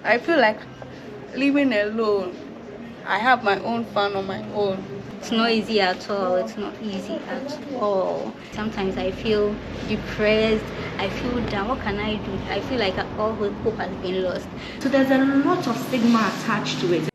I feel like living alone. I have my own fun on my own. It's not easy at all. It's not easy at all. Sometimes I feel depressed. I feel down. What can I do? I feel like all hope has been lost. So there's a lot of stigma attached to it.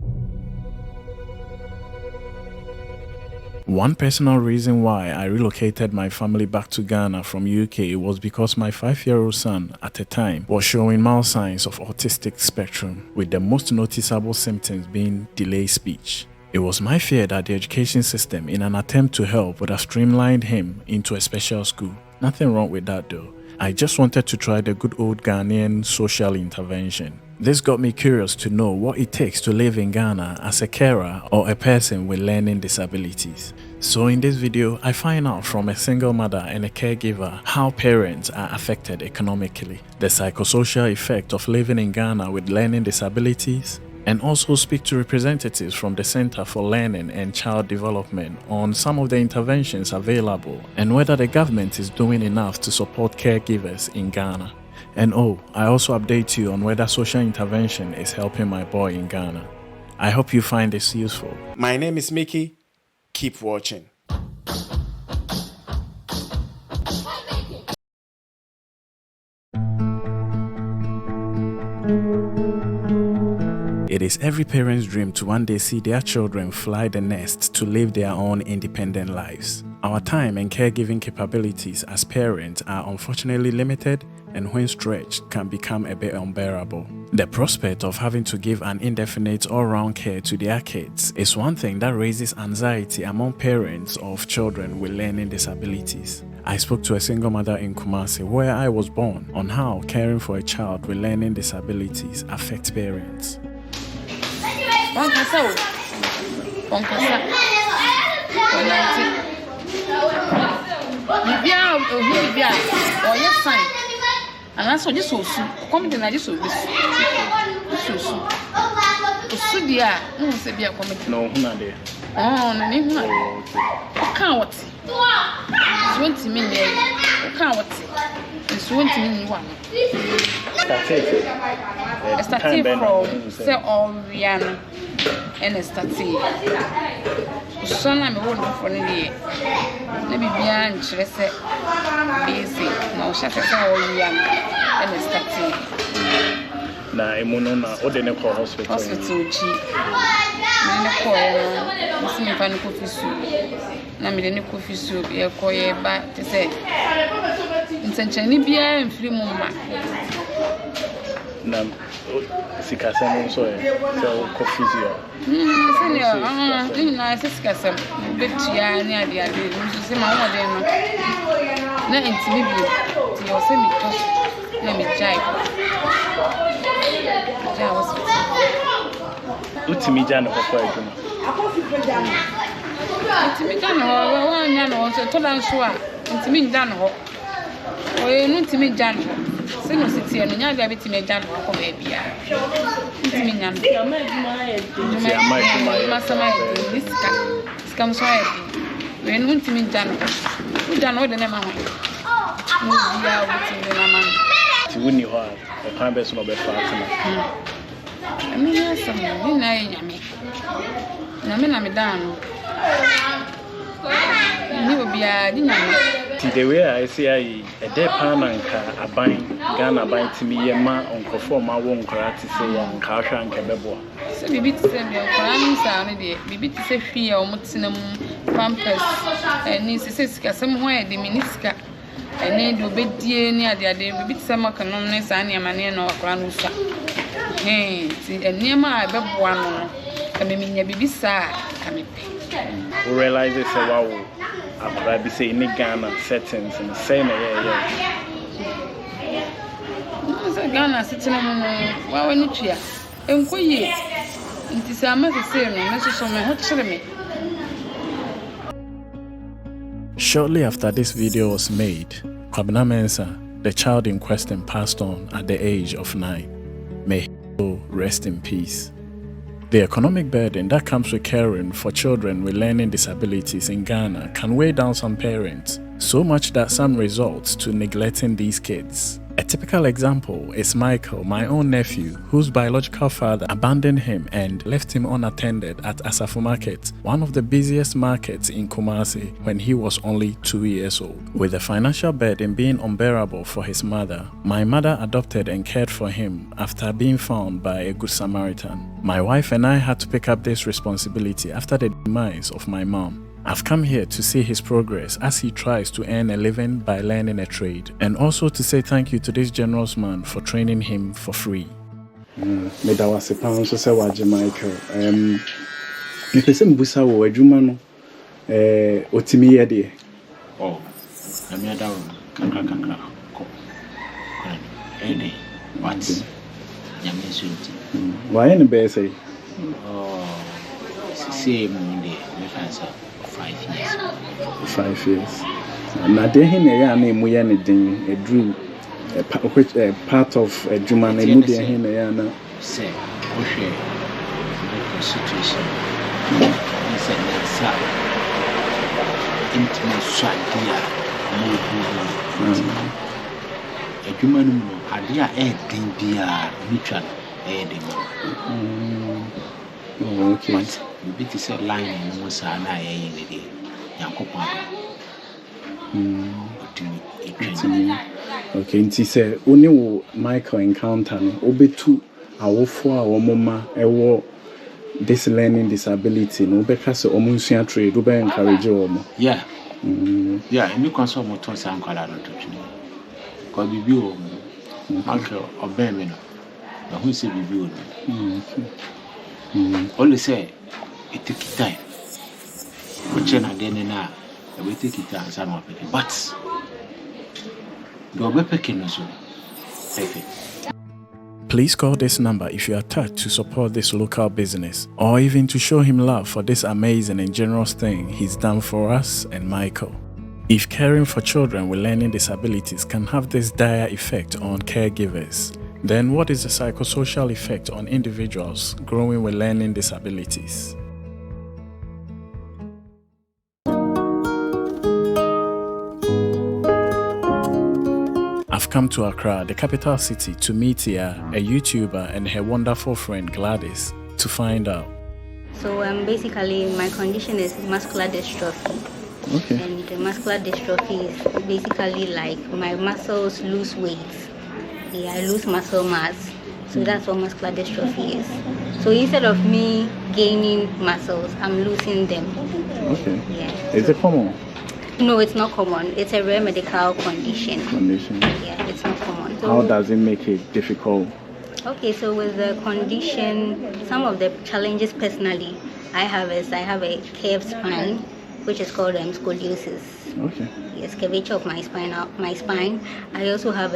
One personal reason why I relocated my family back to Ghana from UK was because my 5-year-old son at the time was showing mild signs of autistic spectrum, with the most noticeable symptoms being delayed speech. It was my fear that the education system, in an attempt to help, would have streamlined him into a special school. Nothing wrong with that though. I just wanted to try the good old Ghanaian social intervention. This got me curious to know what it takes to live in Ghana as a carer or a person with learning disabilities. So in this video, I find out from a single mother and a caregiver how parents are affected economically, the psychosocial effect of living in Ghana with learning disabilities, and also speak to representatives from the Center for Learning and Child Development on some of the interventions available and whether the government is doing enough to support caregivers in Ghana. And I also update you on whether social intervention is helping my boy in Ghana. I hope you find this useful. My name is Mickey. Keep watching. It is every parent's dream to one day see their children fly the nest to live their own independent lives. Our time and caregiving capabilities as parents are unfortunately limited, and when stretched can become a bit unbearable. The prospect of having to give an indefinite all-round care to their kids is one thing that raises anxiety among parents of children with learning disabilities. I spoke to a single mother in Kumasi, where I was born, on how caring for a child with learning disabilities affects parents. And that's what this was come to this will be so dear, no say be a committee. No, there. Oh, no, no, can't 20 million. Can't it's 20 million. Starting from say all Rihanna and starting. So I'm a woman for the year. Maybe beyond just busy. No, shut up all Rihanna and starting. Na emuno na odene ko hospital. Hospital G. Na ko e no me fa no coffee soup. Na me de ne coffee soup e ko e ba te say. Nsenchani bia mfiri mu ma. Na sikasem so e so coffee zio. Senior, na sikasem betia ni ade ade. Nso se ma wo de no. Na intimi bi ti o se mi to na mi jai. Utimi jana kwa eduma. Utimi jana ho wa nya no so to dan so a utimi jana ho. Oye no utimi jana. Se no siti eno nya ga betimi jana ko ba bia. Utimi nya no. Ya ma eduma e di. Ya ma eduma. Ma sama e di diska. Diska mo so e di. We no utimi jana. Jana o de ne ma ho. Mu bia utimi na ma. Ti wuni ho a kan be so no be fatima. Ami na sama ni na yame. Na me na me dan no. Ni obia di nyame. Ti the way I say a de pananka aban Ghana ban timi ye ma onkofo ma wo nkora ti say ya nka hwa nka bebo. Se bibi ti se me nkora ni sa no de bibi ti se hwi ya o mutinam pampers ni se sikasem ho ya de minisika. Ene do bedie ni ade ade bibi ti se makanom ne sa ne amane na okora no sa. Ti enema abeboa no ka me nya bibi sa ka me pe. We realize say wow akora bi say in Ghana settings and say na So Ghana sitting no wa wani tua enkoye nti se amase say no me so me ho kire me. Shortly after this video was made, Kwabena Mensah, the child in question, passed on at the age of 9. May he rest in peace. The economic burden that comes with caring for children with learning disabilities in Ghana can weigh down some parents, so much that some results to neglecting these kids. A typical example is Michael, my own nephew, whose biological father abandoned him and left him unattended at Asafo Market, one of the busiest markets in Kumasi, when he was only 2 years old. With the financial burden being unbearable for his mother, my mother adopted and cared for him after being found by a good Samaritan. My wife and I had to pick up this responsibility after the demise of my mom. I've come here to see his progress as he tries to earn a living by learning a trade, and also to say thank you to this generous man for training him for free. Meda wase pa nso se waje Michael. Me pese mbusa wo adwuma no otimi ye de. Oh, na me da kakra ko. Ede, what? Nyame sunti. Why ne be say? Oh, same Monday, me fancy 5 years. 5 years. Na de hin ya na emu ye ne din edru part of adwuma na emu de hin ya na say ohwe the situation is a intimate strategy adwuma no mu ade a din bia mutual okay. You be to say line in Musa na in the day. Yankopon. Okay, nti say oni wo Michael encounter no obetu awofo a womoma ewo this learning disability no obeka se omunsua trade obe encourage womo. Yeah. Yeah, me console motor san kwala no to twini. Ko bibi o Michael obeme no. Na hu se bibi o no. Only say it take time. Which na den na we take it time some of it. But do we pick no so. Please call this number if you are touched to support this local business, or even to show him love for this amazing and generous thing he's done for us and Michael. If caring for children with learning disabilities can have this dire effect on caregivers, then what is the psychosocial effect on individuals growing with learning disabilities? I've come to Accra, the capital city, to meet here, a YouTuber and her wonderful friend Gladys, to find out. So basically my condition is muscular dystrophy. Okay. And the muscular dystrophy is basically like my muscles lose weight. Yeah, I lose muscle mass. So that's what muscular dystrophy is. So instead of me gaining muscles, I'm losing them. Okay. Yeah. Is it common? No, it's not common. It's a rare medical condition. Yeah, it's not common. So, how does it make it difficult? Okay, so with the condition, some of the challenges personally I have is I have a curved spine, which is called scoliosis. Okay. Yes, curvature of my spine. I also have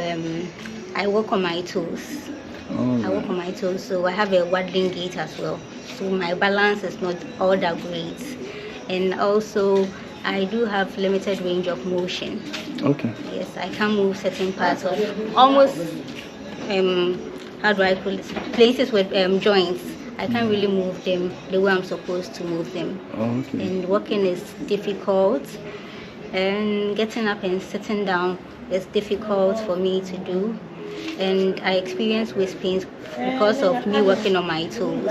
I walk on my toes. Oh, I walk on my toes, so I have a waddling gait as well. So my balance is not all that great, and also I do have limited range of motion. Okay. Yes, I can move certain parts of almost how do I call it? Places with joints. I can't really move them the way I'm supposed to move them. Oh, okay. And walking is difficult, and getting up and sitting down is difficult for me to do. And I experience waist pains because of me working on my toes.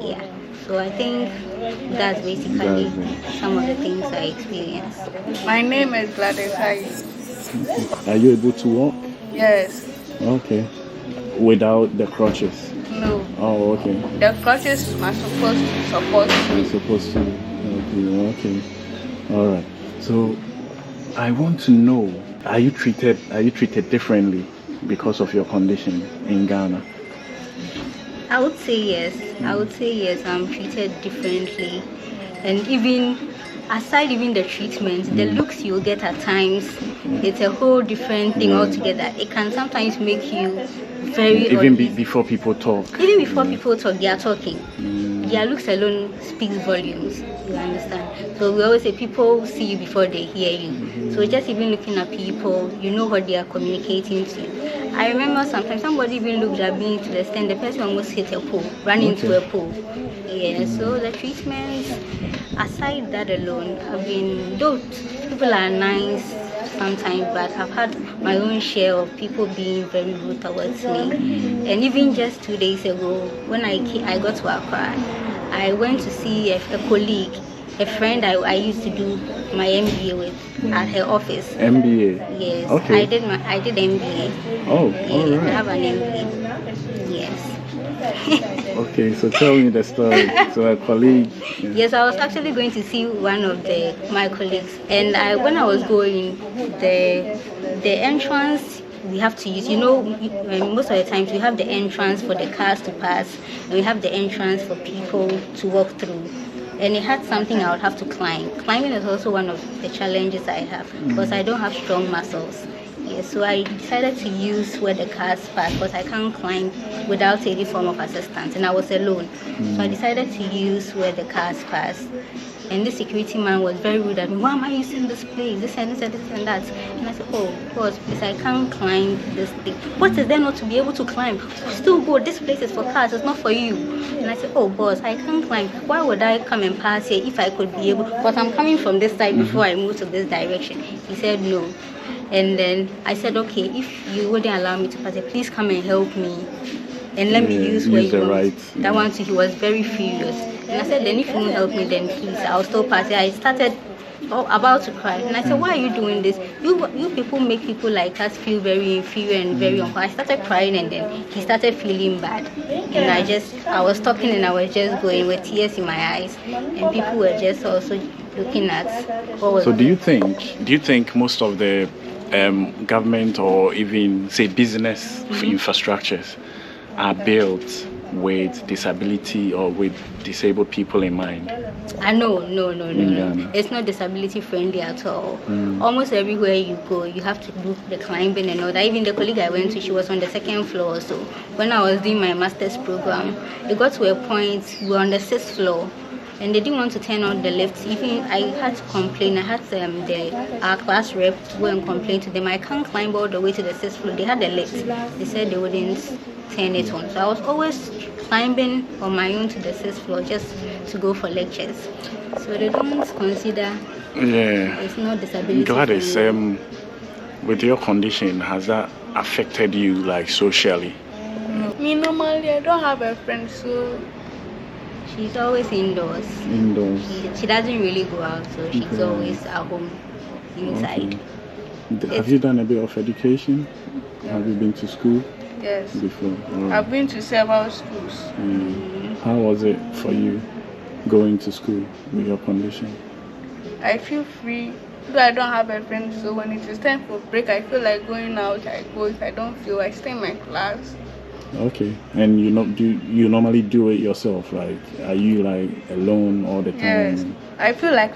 Yeah. So I think that's basically some of the things I experience. My name is Gladys Agyei. Are you able to walk? Yes. Okay. Without the crutches? No. Oh, okay. The crutches are supposed to support You're me. supposed to. Okay. All right. So I want to know: are you treated differently because of your condition in Ghana? I would say yes. I would say yes. I'm treated differently, and even aside even the treatment, the looks you get at times, it's a whole different thing altogether. It can sometimes make you very even before people talk. Even before people talk, they are talking. Their looks alone speaks volumes. You understand? So we always say people see you before they hear you. So just even looking at people, you know what they are communicating to you. I remember sometimes somebody even looked at me to the extent the person almost hit a pole, ran into a pole. Yeah. So the treatments, aside that alone, have been though people are nice sometimes, but I've had my own share of people being very rude towards me. And even just 2 days ago, when I got to Accra, I went to see a colleague, a friend I used to do my MBA with at her office. MBA? Yes. Okay. I did MBA. Oh, Yeah, all right. I have an MBA. Yes. Okay, so tell me the story. So a colleague. Yeah. Yes, I was actually going to see one of my colleagues, and when I was going, the entrance we have to use, most of the times we have the entrance for the cars to pass, and we have the entrance for people to walk through. And it had something I would have to climb. Climbing is also one of the challenges I have because I don't have strong muscles. Yes, so I decided to use where the cars pass because I can't climb without any form of assistance, and I was alone. So I decided to use where the cars pass. And the security man was very rude at me. Why am I using this place? This and this and this and that. And I said, oh, boss, please, I can't climb this thing. What is there not to be able to climb? Still go. This place is for cars. It's not for you. And I said, oh, boss, I can't climb. Why would I come and pass here if I could be able? But I'm coming from this side before I move to this direction. He said, no. And then I said, okay, if you wouldn't allow me to pass it, please come and help me. And let me use where you want. Right. That one too, he was very furious. And I said, then if you won't help me, then please, I'll still pass it. I started about to cry. And I said, why are you doing this? You people make people like us feel very inferior and very uncomfortable. I started crying, and then he started feeling bad. And I was talking, and I was just going with tears in my eyes. And people were just also looking at what was. So do you think most of the government or even say business infrastructures are built with disability or with disabled people in mind? No. It's not disability friendly at all. Almost everywhere you go, you have to do the climbing and all that. Even the colleague I went to, she was on the second floor. So when I was doing my master's program, it got to a point we were on the 6th floor. And they didn't want to turn on the lifts. Even I had to complain. I had our class rep go and complain to them. I can't climb all the way to the 6th floor. They had the lift. They said they wouldn't turn it on. So I was always climbing on my own to the 6th floor just to go for lectures. So they don't consider it's not disability. Gladys, with your condition, has that affected you like socially? Me normally I don't have a friend, so she's always indoors. She doesn't really go out, so she's always at home inside. Okay. Have you done a bit of education? Have you been to school? Yes. Before? Right. I've been to several schools. How was it for you going to school with your condition? I feel free. Though I don't have a friend, so when it is time for break, I feel like going out. I go. If I don't feel, I stay in my class. Okay, and you normally do it yourself? Like, are you like alone all the time? Yes, I feel like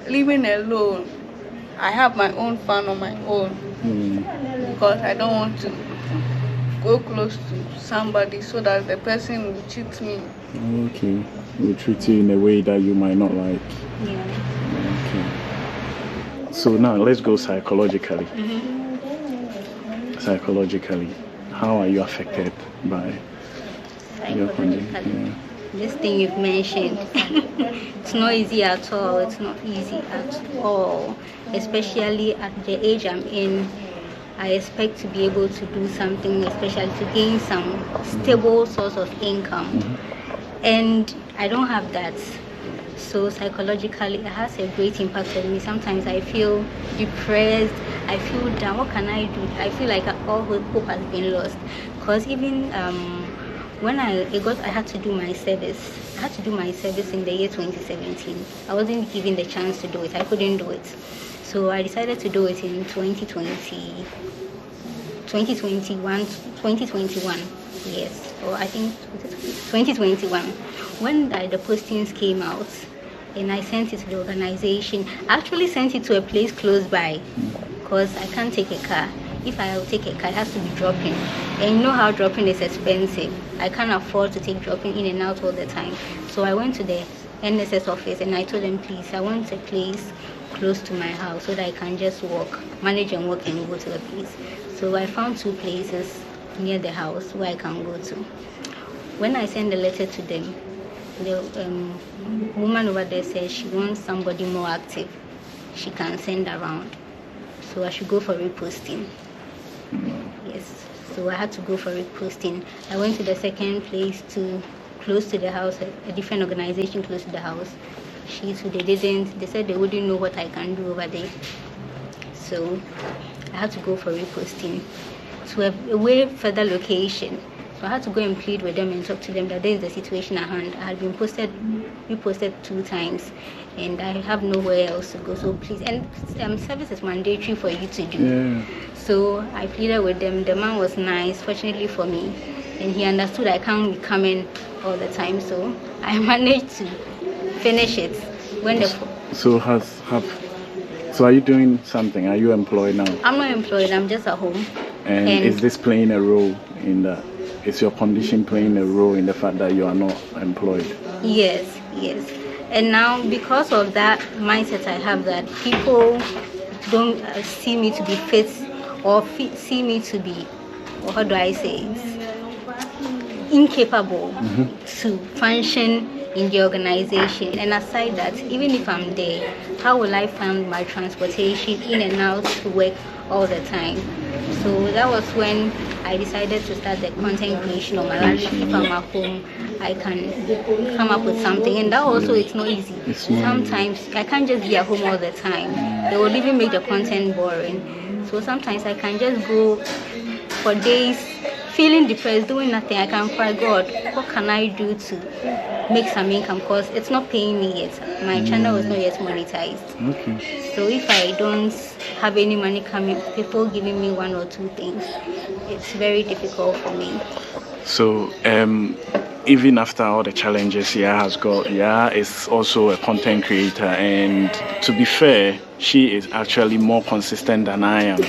living alone. I have my own fun on my own because I don't want to go close to somebody so that the person will cheat me. Okay, will treat you in a way that you might not like. Yeah. Okay. So now let's go psychologically. Psychologically, how are you affected by your condition? Yeah. This thing you've mentioned, it's not easy at all. It's not easy at all, especially at the age I'm in. I expect to be able to do something, especially to gain some stable source of income, and I don't have that. So psychologically, it has a great impact on me. Sometimes I feel depressed. I feel down. What can I do? I feel like all hope has been lost. Because even when I had to do my service. I had to do my service in the year 2017. I wasn't given the chance to do it. I couldn't do it. So I decided to do it in 2021. Yes. Or I think 2021. When the postings came out, and I sent it to the organization. I actually sent it to a place close by because I can't take a car. If I take a car, it has to be dropping. And you know how dropping is expensive. I can't afford to take dropping in and out all the time. So I went to the NSS office and I told them, please, I want a place close to my house so that I can just manage and walk and go to the place. So I found 2 places near the house where I can go to. When I sent the letter to them, the woman over there says she wants somebody more active. She can send around. so I should go for reposting. Yes, so I had to go for reposting. I went to the second place close to the house, a different organization close to the house. They didn't. They said they wouldn't know what I can do over there. So I had to go for reposting to a way further location. So I had to go and plead with them and talk to them that this is the situation at hand. I had been reposted 2 times, and I have nowhere else to go. So please, and service is mandatory for you to do. Yeah. So I pleaded with them. The man was nice, fortunately for me, and he understood I can't be coming all the time. So I managed to finish it. So are you doing something? Are you employed now? I'm not employed. I'm just at home. And is this playing a role in that? Is your condition playing a role in the fact that you are not employed? Yes. And now, because of that mindset I have, that people don't see me to be fit or see me to be, or how do I say it, incapable to function in the organization. And aside that, even if I'm there, how will I find my transportation in and out to work all the time? So that was when I decided to start the content creation on my lunch. If I'm at home, I can come up with something, and that also it's not easy. Sometimes I can't just be at home all the time. They will even make the content boring. So sometimes I can just go for days feeling depressed, doing nothing. I can cry, God, what can I do to make some income? Because it's not paying me yet. My channel is not yet monetized. Okay. So if I don't have any money coming, people giving me 1 or 2 things, it's very difficult for me. So even after all the challenges Yaa has got, Yaa is also a content creator, and to be fair, she is actually more consistent than I am.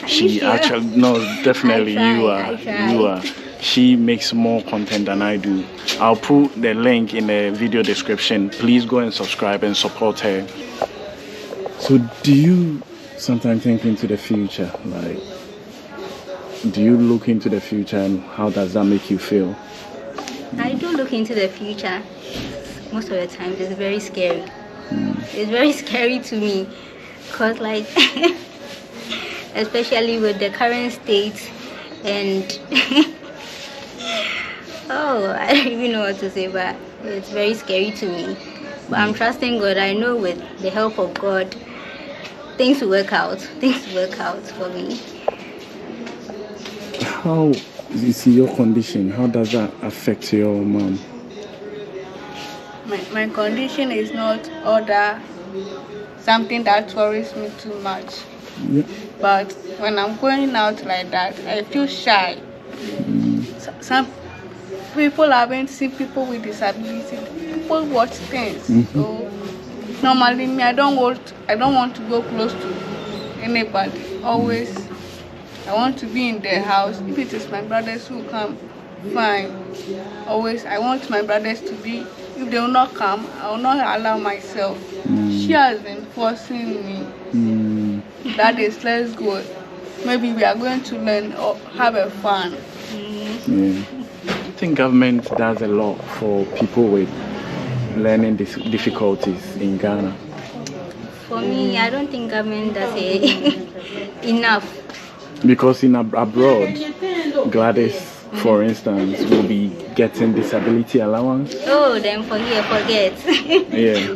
She actually, no, definitely you are. She makes more content than I do. I'll put the link in the video description. Please go and subscribe and support her. So do you sometimes think into the future? Like, do you look into the future, and how does that make you feel? I do look into the future. Most of the time, it's very scary. It's very scary to me, because like, especially with the current state, and I don't even know what to say, but it's very scary to me. But I'm trusting God. I know with the help of God, things will work out. Things will work out for me. How you see your condition? How does that affect your mom? My condition is not something that worries me too much. Yeah. But when I'm going out like that, I feel shy. Some people haven't seen people with disabilities. People watch things. So normally me, I don't want to go close to anybody. Always, I want to be in their house. If it is my brothers who come, fine. Always, I want my brothers to be. If they will not come, I will not allow myself. She has been forcing me. That is, let's go. Maybe we are going to learn or have a fun. Do you think government does a lot for people with learning difficulties in Ghana? For me, I don't think government does enough. Because in abroad, Gladys, for instance, will be getting disability allowance. Oh, then for here, forget. Yeah.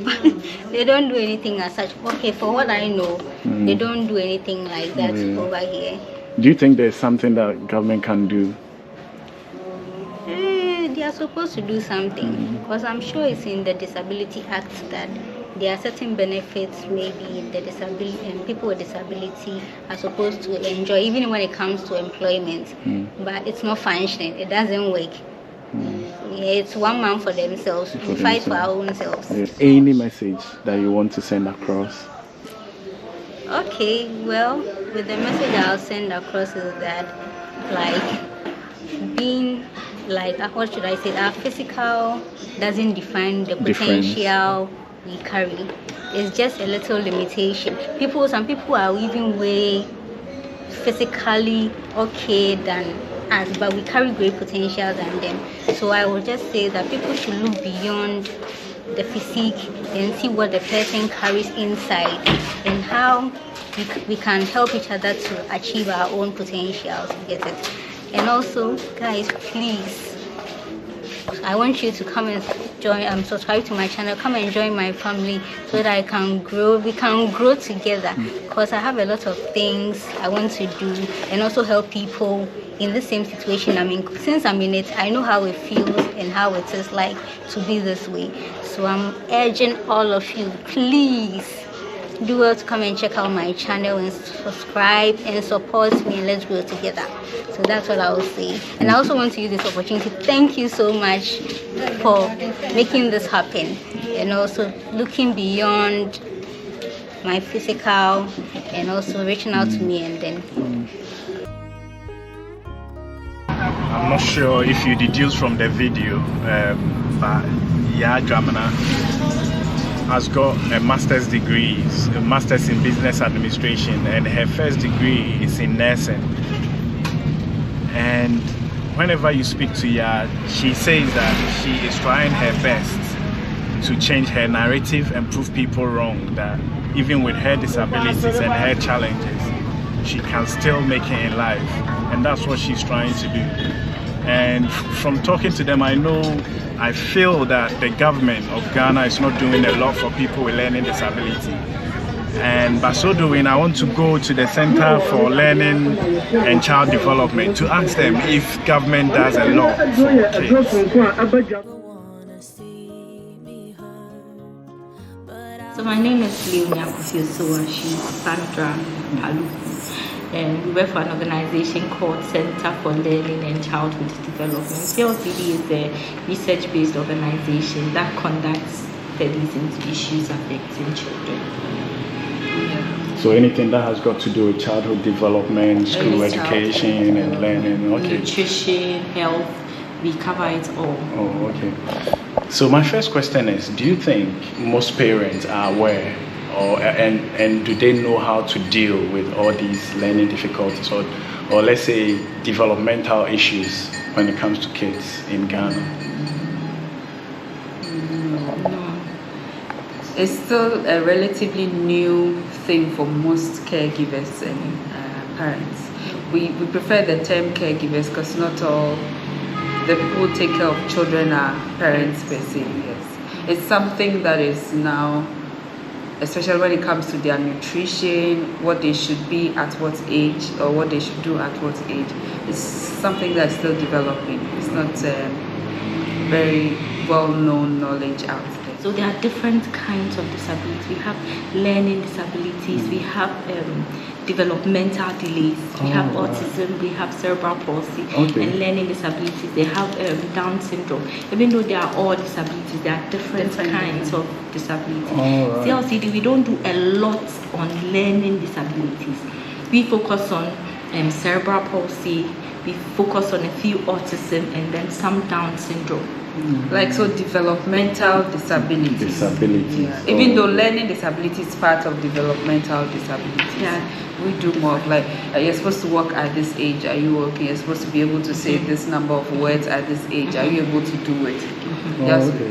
They don't do anything as such. Okay, for what I know, they don't do anything like that over here. Do you think there's something that government can do? They are supposed to do something, because I'm sure it's in the Disability Act that there are certain benefits maybe the disability and people with disability are supposed to enjoy, even when it comes to employment. But it's not functioning. It doesn't work. Yeah, it's one man for themselves. We fight for our own selves. Any message that you want to send across? Okay, well, with the message I'll send across is that, like, being, like, what should I say, our physical doesn't define the potential we carry. It's just a little limitation. Some people are even way physically okay than us, but we carry great potential than them. So I would just say that people should look beyond the physique and see what the person carries inside and how we can help each other to achieve our own potentials. Get it? And also, guys, please, I want you to come and join, subscribe to my channel, come and join my family so that we can grow together, because I have a lot of things I want to do and also help people in the same situation I'm in. Since I'm in it, I know how it feels and how it is like to be this way. So I'm urging all of you, please do well to come and check out my channel and subscribe and support me, and let's grow together. So that's what I will say. And I also want to use this opportunity to thank you so much for making this happen and also looking beyond my physical and also reaching out to me. And then I'm not sure if you deduce from the video, but Jamana has got a master's degree, a master's in business administration, and her first degree is in nursing. And whenever you speak to Ya, she says that she is trying her best to change her narrative and prove people wrong, that even with her disabilities and her challenges, she can still make it in life. And that's what she's trying to do. And from talking to them, I feel that the government of Ghana is not doing a lot for people with learning disability. And by so doing, I want to go to the Center for Learning and Child Development to ask them if government does a lot for kids. So my name is Leonia Kufiosowashi Sandra Palu, and we work for an organization called Center for Learning and Childhood Development. CLCD is a research-based organization that conducts studies into issues affecting children. So anything that has got to do with childhood development, school education and learning, okay. Nutrition, health, we cover it all. Oh, okay. So my first question is, do you think most parents are aware and do they know how to deal with all these learning difficulties or let's say developmental issues when it comes to kids in Ghana? No. It's still a relatively new thing for most caregivers and parents. We prefer the term caregivers because not all the people who take care of children are parents per se. Yes. It's something that is now, especially when it comes to their nutrition, what they should be at what age or what they should do at what age. It's something that's still developing. It's not very well-known knowledge out there. So there are different kinds of disabilities. We have learning disabilities, we have developmental delays, we have autism, we have cerebral palsy, and learning disabilities. They have Down syndrome. Even though they are all disabilities, there are different kinds of disabilities. CLCD, we don't do a lot on learning disabilities. We focus on cerebral palsy, we focus on a few autism, and then some Down syndrome. Like so developmental disabilities. Yeah. Even though learning disability is part of developmental disabilities. Yeah. We do more of like, you're supposed to walk at this age, are you okay? You're supposed to be able to say this number of words at this age, are you able to do it?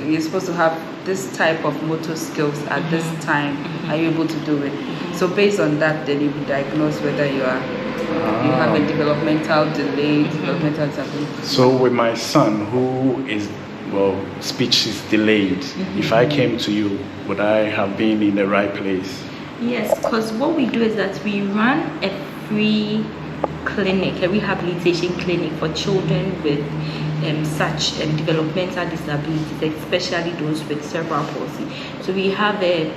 You're supposed to have this type of motor skills at this time, are you able to do it? So based on that, then you will diagnose whether you have a developmental delay, developmental disability. So with my son who is, speech is delayed, if I came to you, would I have been in the right place? Yes, because what we do is that we run a free clinic, a rehabilitation clinic for children with such developmental disabilities, especially those with cerebral palsy. So we have a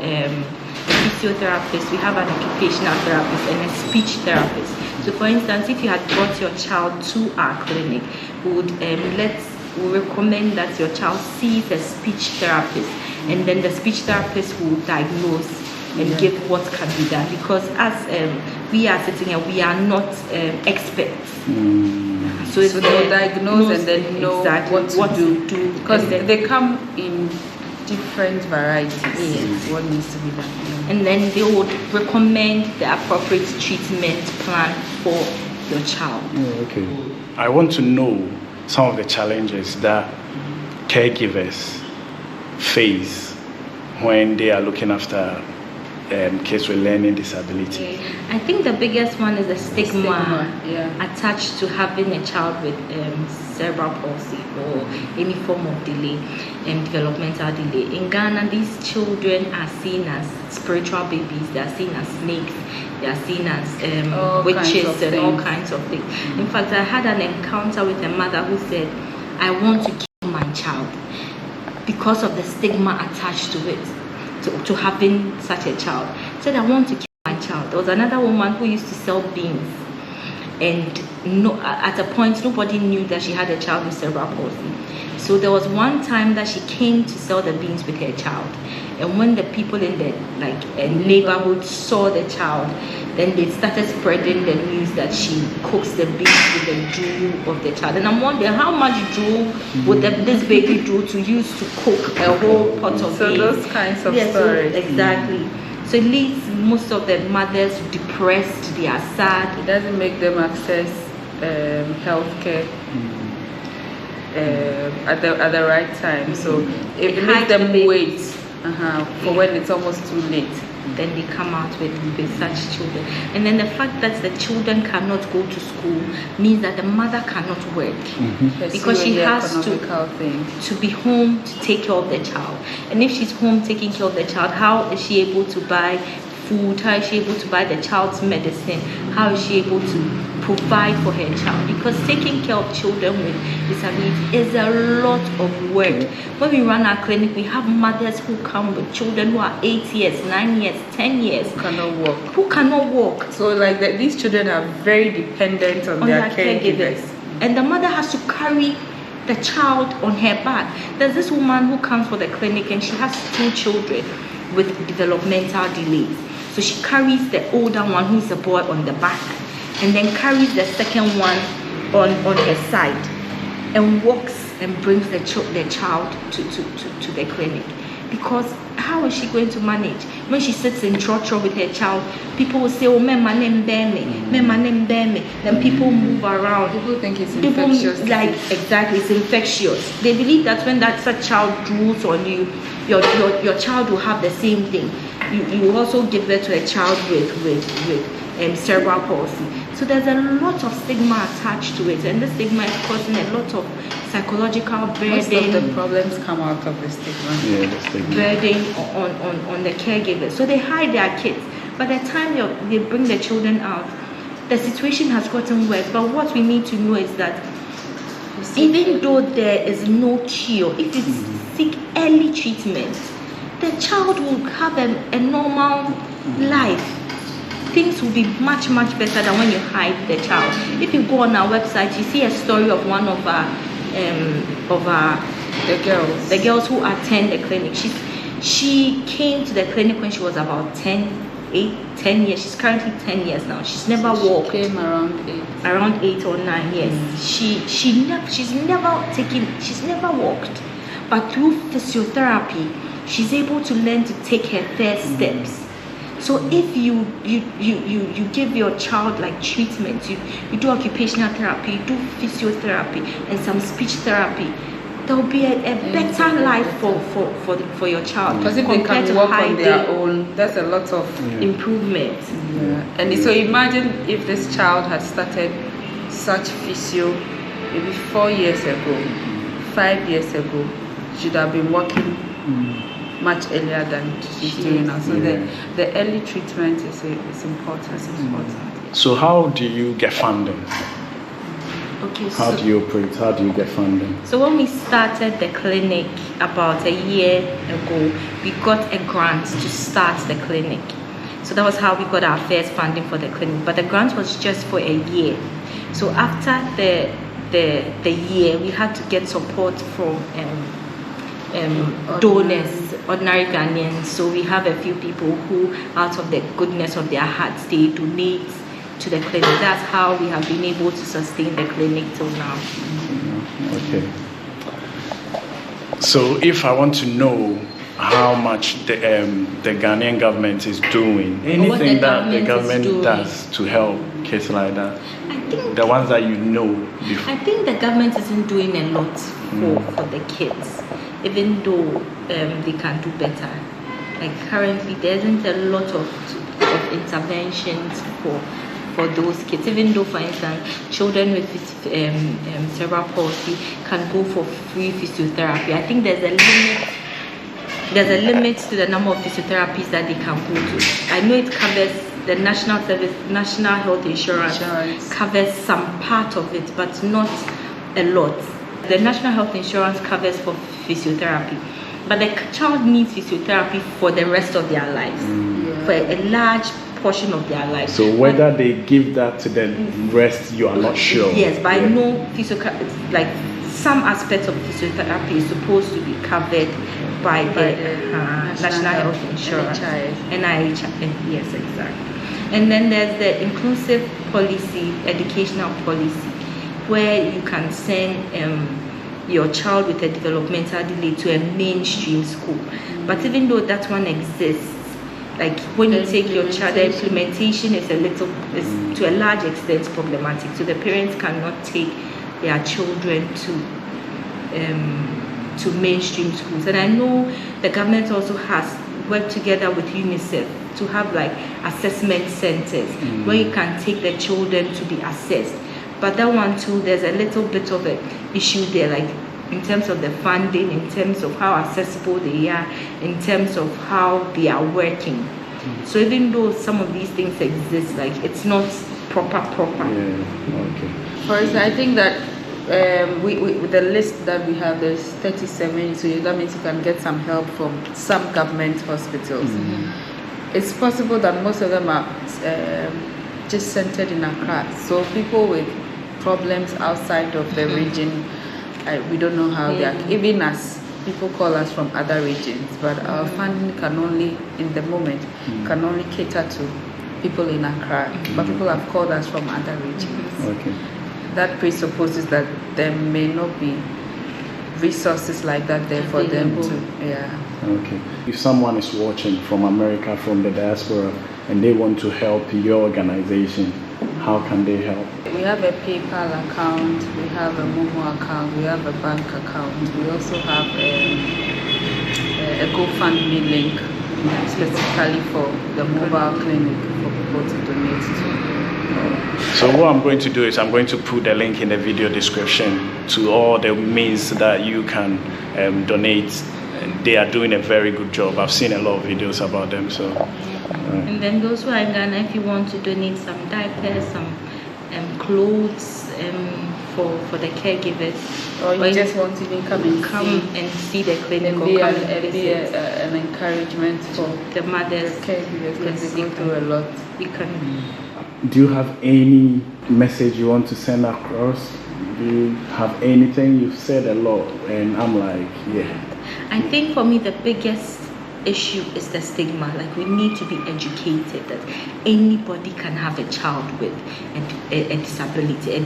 physiotherapist, we have an occupational therapist, and a speech therapist. So for instance, if you had brought your child to our clinic, we would we recommend that your child sees a speech therapist, and then the speech therapist will diagnose and give what can be done, because as we are sitting here, we are not experts. So they'll diagnose and then know exactly what to do, because they come in different varieties. Yes. What needs to be done. And then they would recommend the appropriate treatment plan for your child. Okay. I want to know some of the challenges that caregivers face when they are looking after kids with learning disabilities? I think the biggest one is the stigma, yeah. attached to having a child with cerebral palsy or any form of delay, developmental delay. In Ghana, these children are seen as spiritual babies, they are seen as snakes, they are seen as witches and all kinds of things. In fact, I had an encounter with a mother who said, I want to kill my child because of the stigma attached to it. To having such a child, said, I want to kill my child. There was another woman who used to sell beans, and at a point nobody knew that she had a child with cerebral palsy. So there was one time that she came to sell the beans with her child, and when the people in the neighborhood saw the child, then they started spreading the news that she cooks the beans with the drool of the child. And I'm wondering how much drool would this baby drool to use to cook a whole pot of beans. So those kinds of stories. So, exactly. So it leads most of the mothers depressed, they are sad. It doesn't make them access healthcare at the right time. So it makes them wait for when it's almost too late. Then they come out with such children. And then the fact that the children cannot go to school means that the mother cannot work because she has to be home to take care of the child. And if she's home taking care of the child, how is she able to buy food? How is she able to buy the child's medicine? How is she able to provide for her child? Because taking care of children with disabilities is a lot of work. When we run our clinic, we have mothers who come with children who are 8 years, 9 years, 10 years. Who cannot walk. So like these children are very dependent on their caregivers. And the mother has to carry the child on her back. There's this woman who comes for the clinic and she has 2 children with developmental delays. So she carries the older one, who's a boy, on the back, and then carries the second one on her side, and walks and brings the child to the clinic. Because how is she going to manage? When she sits in trotro with her child, people will say, oh, my name bear me. Then people move around. People think it's infectious. Exactly, it's infectious. They believe that when such child drools on you, your child will have the same thing. You also give birth to a child with cerebral palsy. So there's a lot of stigma attached to it, and the stigma is causing a lot of psychological burden. Most of the problems come out of the stigma. Yeah, the stigma. Burden on the caregivers. So they hide their kids. By the time they bring the children out, the situation has gotten worse. But what we need to know is that even though there is no cure, if you seek early treatment, the child will have a normal life. Things will be much better than when you hide the child. If you go on our website, you see a story of one of the girls who attend the clinic. She came to the clinic when she was about 10 years. She's currently 10 years now. She's never walked. She came around 8 or 9 years. She's never walked. But through physiotherapy, she's able to learn to take her first steps. So if you give your child like treatment, you do occupational therapy, you do physiotherapy and some speech therapy, there will be a better life for your child. Because if they can walk on their own, that's a lot of improvement. Yeah. And so imagine if this child had started such physio maybe 4 years ago, 5 years ago, should have been working much earlier than she's doing now. So the early treatment is important. So how do you get funding? Okay. How do you operate? How do you get funding? So when we started the clinic about a year ago, we got a grant to start the clinic. So that was how we got our first funding for the clinic. But the grant was just for a year. So after the year, we had to get support from donors, ordinary Ghanaians. So we have a few people who, out of the goodness of their hearts, they donate to the clinic. That's how we have been able to sustain the clinic till now. Okay. So if I want to know how much the Ghanaian government is doing, anything that the government does to help kids like that, the ones that you know before. I think the government isn't doing a lot for the kids, even though they can do better. Like currently, there isn't a lot of interventions for those kids. Even though, for instance, children with cerebral palsy can go for free physiotherapy. I think there's a limit. There's a limit to the number of physiotherapies that they can go to. I know it covers the national health insurance covers some part of it, but not a lot. The national health insurance covers for physiotherapy, but the child needs physiotherapy for the rest of their lives, for a large portion of their lives. So whether they give that to the rest, you are not sure. Yes, but I know like some aspects of physiotherapy is supposed to be covered by the national health insurance, NIH, yes, exactly. And then there's the inclusive policy, educational policy, where you can send your child with a developmental delay to a mainstream school. But even though that one exists, like when you take your child, the implementation is to a large extent problematic. So the parents cannot take their children to mainstream schools. And I know the government also has worked together with UNICEF to have like assessment centers where you can take the children to be assessed. But that one too, there's a little bit of an issue there, like in terms of the funding, in terms of how accessible they are, in terms of how they are working. So even though some of these things exist, like it's not proper. Yeah, okay. For instance, I think that with the list that we have, there's 37, so that means you can get some help from some government hospitals. It's possible that most of them are just centered in Accra. So people with problems outside of the region, we don't know how they are, even as people call us from other regions, but our funding can only, in the moment, can only cater to people in Accra, but people have called us from other regions. Okay. That presupposes that there may not be resources like that there for them to, Okay. If someone is watching from America, from the diaspora, and they want to help your organization, how can they help? We have a PayPal account, we have a Momo account, we have a bank account. We also have a GoFundMe link specifically for the mobile clinic for people to donate to. So what I'm going to do is I'm going to put the link in the video description to all the means that you can donate. They are doing a very good job. I've seen a lot of videos about them. So, and then those who are in Ghana, if you want to donate some diapers, some clothes for the caregivers, or you just want to even come and see the clinic, and be an encouragement for the mothers, the caregivers, because they go through a lot. You can. Do you have any message you want to send across? Do you have anything? You've said a lot, and I'm like, yeah. I think for me the biggest issue is the stigma. Like, we need to be educated that anybody can have a child with a disability, a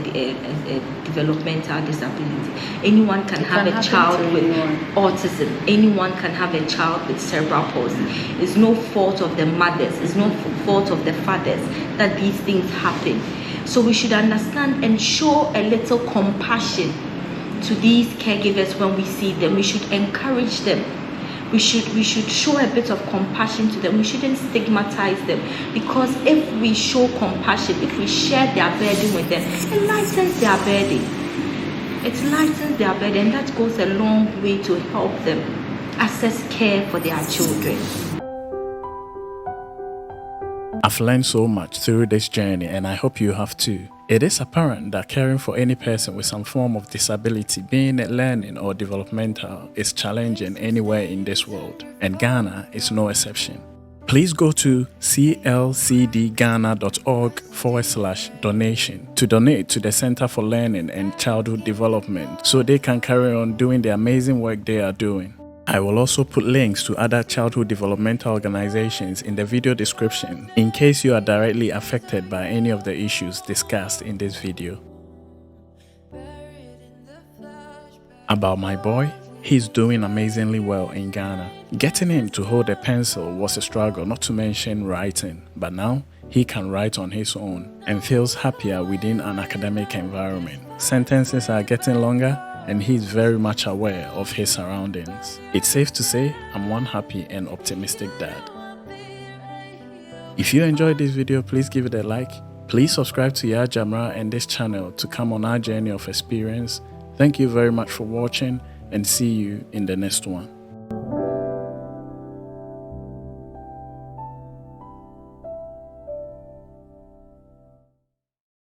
developmental disability. Anyone can have a child with autism. Anyone can have a child with cerebral palsy. It's no fault of the mothers, it's no fault of the fathers that these things happen. So we should understand and show a little compassion to these caregivers when we see them. We should encourage them. We should show a bit of compassion to them. We shouldn't stigmatize them, because if we show compassion, if we share their burden with them, it lightens their burden. It lightens their burden, and that goes a long way to help them access care for their children. I've learned so much through this journey, and I hope you have too. It is apparent that caring for any person with some form of disability, being it learning or developmental, is challenging anywhere in this world, and Ghana is no exception. Please go to clcdghana.org/donation to donate to the Center for Learning and Childhood Development so they can carry on doing the amazing work they are doing. I will also put links to other childhood developmental organizations in the video description in case you are directly affected by any of the issues discussed in this video. About my boy, he's doing amazingly well in Ghana. Getting him to hold a pencil was a struggle, not to mention writing, but now he can write on his own and feels happier within an academic environment. Sentences are getting longer, and he's very much aware of his surroundings. It's safe to say I'm one happy and optimistic dad. If you enjoyed this video, please give it a like. Please subscribe to Yaya Jamra and this channel to come on our journey of experience. Thank you very much for watching, and see you in the next one.